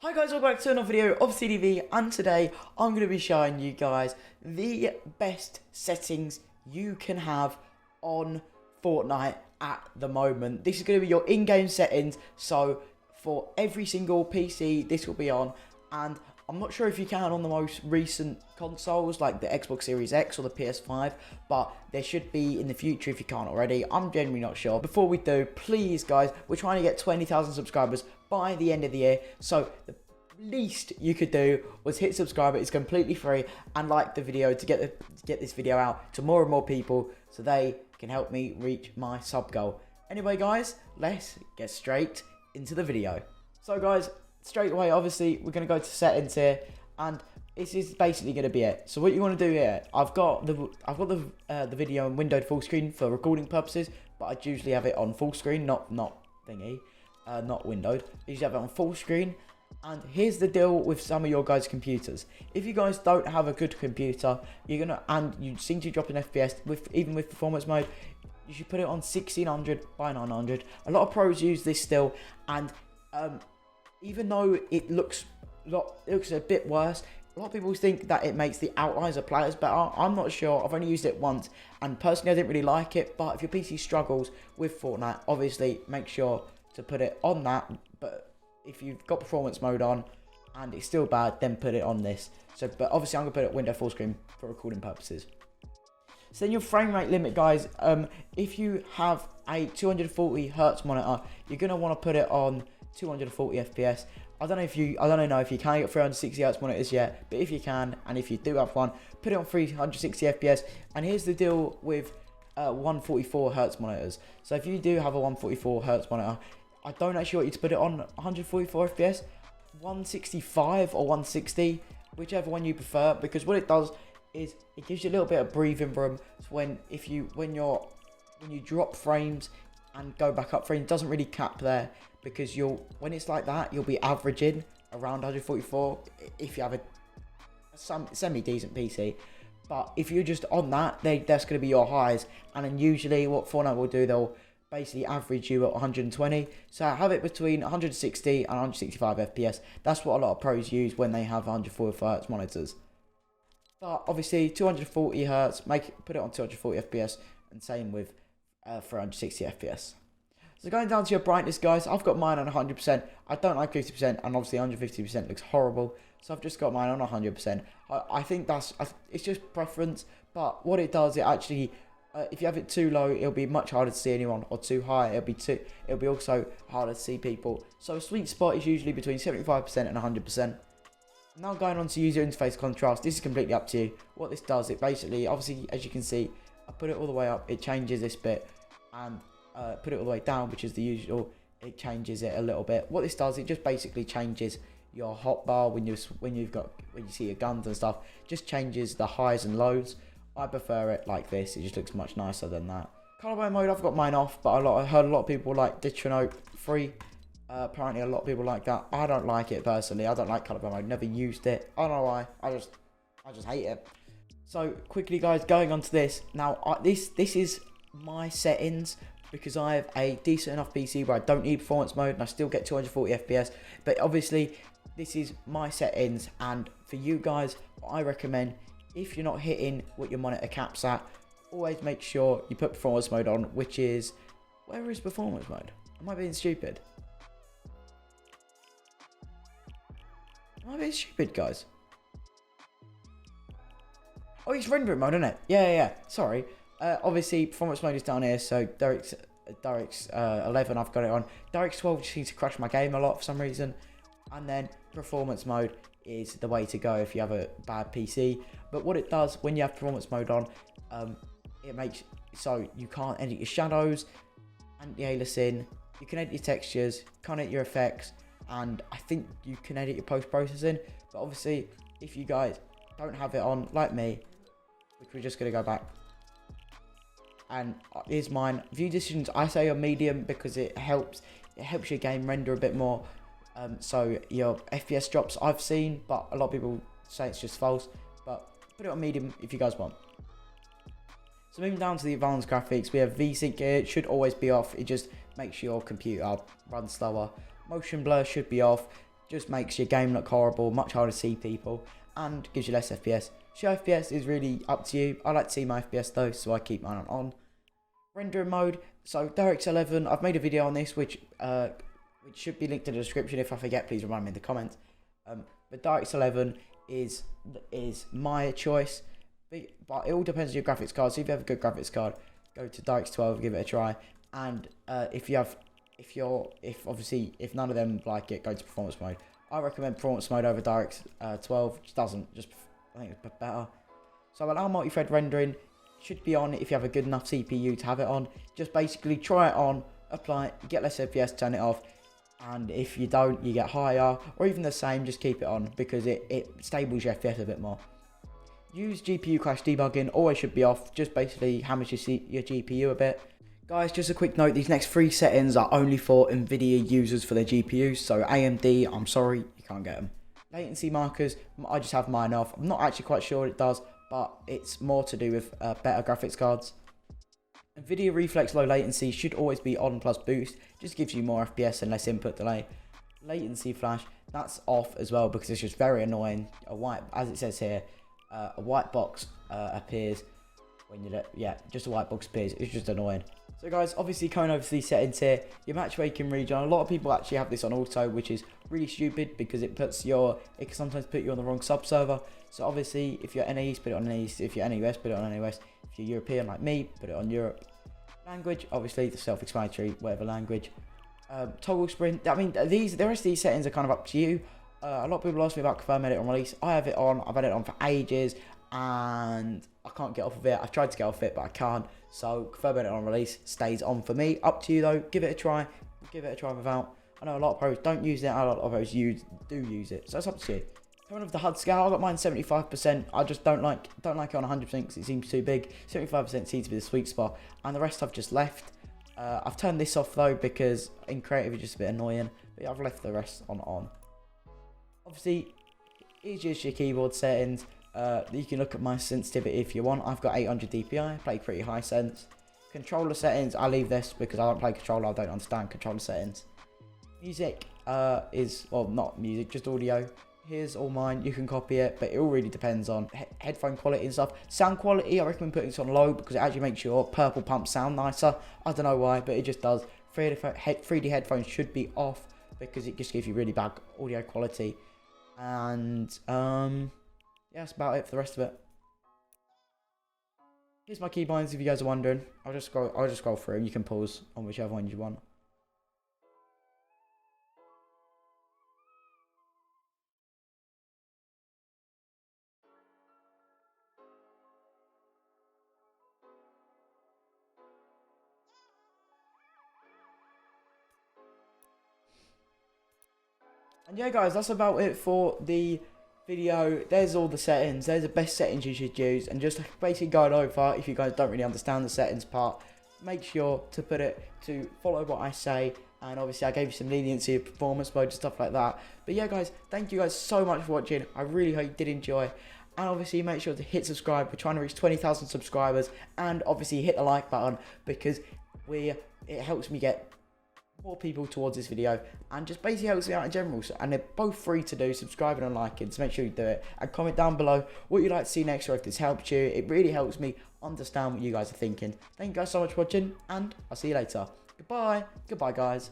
Hi guys, welcome back to another video of CDV, and today I'm going to be showing you guys the best settings you can have on Fortnite at the moment. This is going to be your in-game settings, so for every single PC this will be on, and I'm not sure if you can on the most recent consoles like the Xbox Series X or the PS5, but there should be in the future if you can't already. I'm genuinely not sure. Before we do, please guys, we're trying to get 20,000 subscribers by the end of the year, so the least you could do was hit subscribe. It's completely free, and like the video to get this video out to more and more people so they can help me reach my sub goal. Anyway guys, let's get straight into the video. So guys, straight away obviously we're going to go to settings here, and this is basically going to be it. So what you want to do here, I've got the video in windowed full screen for recording purposes, but I usually have it on full screen, not windowed. I usually have it on full screen. And here's the deal with some of your guys' computers. If you guys don't have a good computer, and you seem to drop an FPS even with performance mode, you should put it on 1600 by 900. A lot of pros use this still, and even though it looks a bit worse, a lot of people think that it makes the outlines of players better. I'm not sure. I've only used it once, and personally I didn't really like it. But if your PC struggles with Fortnite, obviously make sure to put it on that. But if you've got performance mode on and it's still bad, then put it on this. But obviously I'm gonna put it window full screen for recording purposes. So then your frame rate limit, guys, if you have a 240 hertz monitor, you're gonna want to put it on 240 FPS. I don't know if you can get 360 hertz monitors yet, but if you can, and if you do have one, put it on 360 FPS. And here's the deal with 144 hertz monitors. So if you do have a 144 hertz monitor, I don't actually want you to put it on 144 FPS, 165 or 160, whichever one you prefer, because what it does is it gives you a little bit of breathing room. So when you drop frames and go back up frames, it doesn't really cap there, because when it's like that, you'll be averaging around 144 if you have a semi-decent PC. But if you're just on that, that's going to be your highs, and then usually what Fortnite will do, they'll basically average you at 120. So have it between 160 and 165 FPS. That's what a lot of pros use when they have 144 Hz monitors. But obviously 240 Hz, put it on 240 FPS, and same with 360 FPS. So going down to your brightness, guys, I've got mine on 100%. I don't like 50%, and obviously 150% looks horrible. So I've just got mine on 100%. I think it's just preference, but what it does, it actually, if you have it too low, it'll be much harder to see anyone, or too high, it'll be also harder to see people. So a sweet spot is usually between 75% and 100%. Now going on to user interface contrast, this is completely up to you. What this does, it basically, obviously, as you can see, I put it all the way up, it changes this bit, and put it all the way down, which is the usual, it changes it a little bit. What this does, it just basically changes your hotbar when you see your guns and stuff, just changes the highs and lows. I prefer it like this. It just looks much nicer than that. Colorway mode, I've got mine off, but I heard a lot of people like Ditchanote free. Apparently a lot of people like that. I don't like it personally. I don't like colorway mode. Never used it. I don't know why. I just hate it. So quickly, guys, going on to this. Now, this is my settings, because I have a decent enough PC where I don't need performance mode and I still get 240 FPS. But obviously, this is my settings, and for you guys, I recommend, if you're not hitting what your monitor caps at, always make sure you put performance mode on, which is, where is performance mode? Am I being stupid? Am I being stupid, guys? Oh, it's rendering mode, isn't it? Yeah. Sorry. Obviously, performance mode is down here, so DirectX 11, I've got it on. DirectX 12 just seems to crash my game a lot for some reason. And then performance mode is the way to go if you have a bad PC. But what it does when you have performance mode on, it makes so you can't edit your shadows, anti-aliasing, you can edit your textures, can't edit your effects, and I think you can edit your post-processing. But obviously, if you guys don't have it on, like me, which we're just going to go back, and here's mine. View decisions, I say on medium because it helps your game render a bit more. So your FPS drops I've seen, but a lot of people say it's just false. But put it on medium if you guys want. So moving down to the advanced graphics, we have VSync here. It should always be off. It just makes your computer run slower. Motion blur should be off. just makes your game look horrible, much harder to see people, and gives you less FPS. Show FPS is really up to you. I like to see my FPS though, so I keep mine on. Rendering mode, so DirectX 11, I've made a video on this, which should be linked in the description. If I forget, please remind me in the comments. But DirectX 11 is my choice, but it all depends on your graphics card. So if you have a good graphics card, go to DirectX 12, give it a try. And if none of them like it, go to performance mode. I recommend performance mode over DirectX 12. I think it's better. So allow multi-thread rendering should be on if you have a good enough CPU to have it on. Just basically try it on, apply it, you get less FPS, turn it off. And if you don't, you get higher, or even the same, just keep it on because it stables your FPS a bit more. Use GPU crash debugging, always should be off, just basically hammers your GPU a bit. Guys, just a quick note, these next 3 settings are only for NVIDIA users for their GPUs, so AMD, I'm sorry, you can't get them. Latency markers, I just have mine off. I'm not actually quite sure what it does, but it's more to do with better graphics cards. NVIDIA Reflex low latency should always be on plus boost, just gives you more FPS and less input delay. Latency flash, that's off as well because it's just very annoying. As it says here, a white box appears when you just a white box appears. It's just annoying. So guys, obviously going over to these settings here, your matchmaking region, a lot of people actually have this on auto, which is really stupid because it can sometimes put you on the wrong sub server. So obviously if you're NA East, put it on NA East. If you're NA West, put it on NA West. If you're European like me, put it on Europe. Language, obviously the self-explanatory, whatever language. Toggle sprint, I mean the rest of these settings are kind of up to you. A lot of people ask me about confirm edit on release. I have it on, I've had it on for ages and I can't get off of it. I've tried to get off it but I can't. So confirm edit on release stays on for me. Up to you though, give it a try. Give it a try without. I know a lot of pros don't use it, a lot of pros do use it. So it's up to you. Coming off the HUD scale, I got mine 75%. I just don't like it on 100% because it seems too big. 75% seems to be the sweet spot, and the rest I've just left. I've turned this off though because in creative it's just a bit annoying. But yeah, I've left the rest on. Obviously, here's just your keyboard settings. You can look at my sensitivity if you want. I've got 800 DPI, play pretty high sense. Controller settings, I leave this because I don't play controller. I don't understand controller settings. Music not music, just audio. Here's all mine, you can copy it, but it all really depends on headphone quality and stuff. Sound quality, I recommend putting this on low because it actually makes your purple pump sound nicer. I don't know why, but it just does. 3D headphones should be off because it just gives you really bad audio quality. And yeah, that's about it for the rest of it. Here's my keybinds if you guys are wondering. I'll just scroll through and you can pause on whichever one you want. And yeah guys, that's about it for the video. There's all the settings, there's the best settings you should use, and just basically going over, if you guys don't really understand the settings part, make sure to follow what I say. And obviously I gave you some leniency of performance mode and stuff like that. But yeah guys, thank you guys so much for watching. I really hope you did enjoy. And obviously make sure to hit subscribe. We're trying to reach 20,000 subscribers. And obviously hit the like button because it helps me get more people towards this video and just basically helps me out in general. And they're both free to do, subscribing and liking, so make sure you do it. And comment down below what you'd like to see next or if this helped you. It really helps me understand what you guys are thinking. Thank you guys so much for watching and I'll see you later. Goodbye guys.